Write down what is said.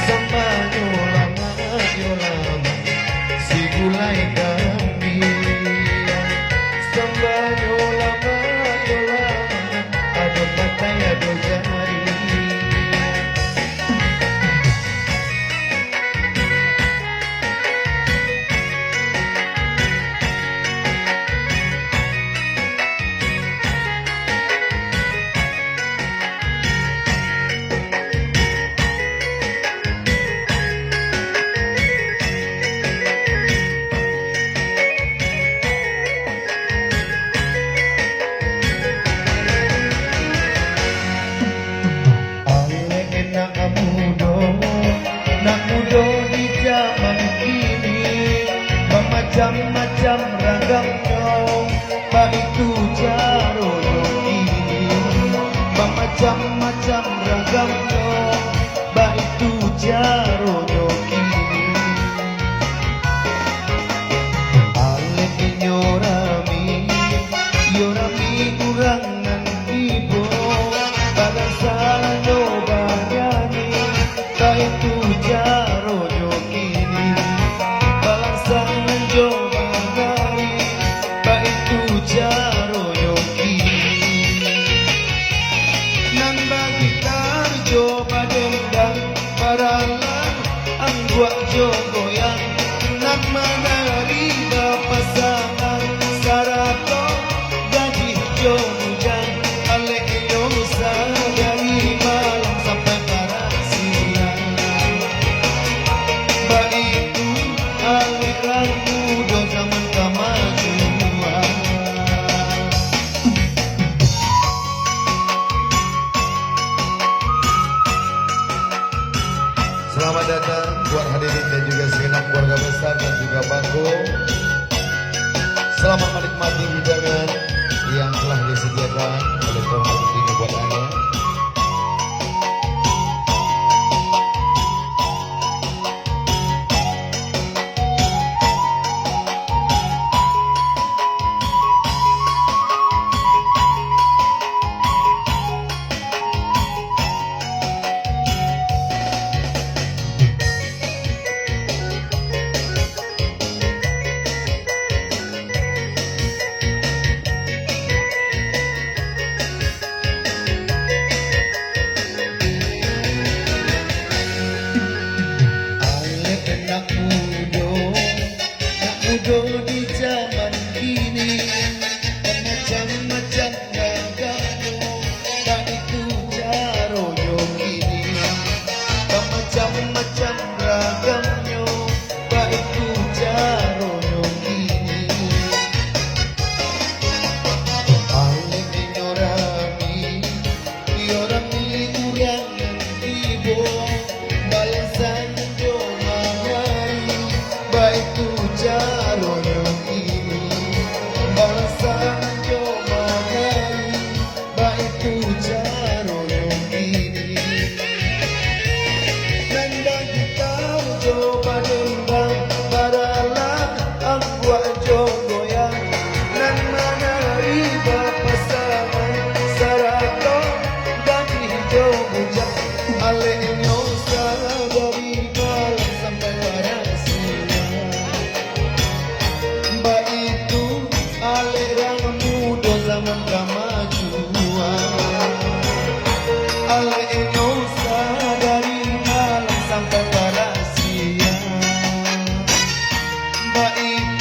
Sambanyo lama yo lama si gulay kami. Sambanyo lama yo lama ado patay ado jari. Di zaman kini macam-macam ragamnya, baik tu caranya kini macam-macam ragamnya, baik tu caranya kini. Alek yorami kurangan ibu balasan do banyani, baik tu caranya kini balasan do banyani, baik tu caranya kini. Nang bagi tarjo badendang paralan ang buat jogoyang nak manari pasangan sarato gaji jomujang alek yo dari malam sampai parasian. Baitu alek ragu do zaman kemajuan. Selamat datang buat hadirin dan juga segenap keluarga besar dan juga bangku. Selamat menikmati hidangan yang telah disediakan oleh Tuhan buat Anda.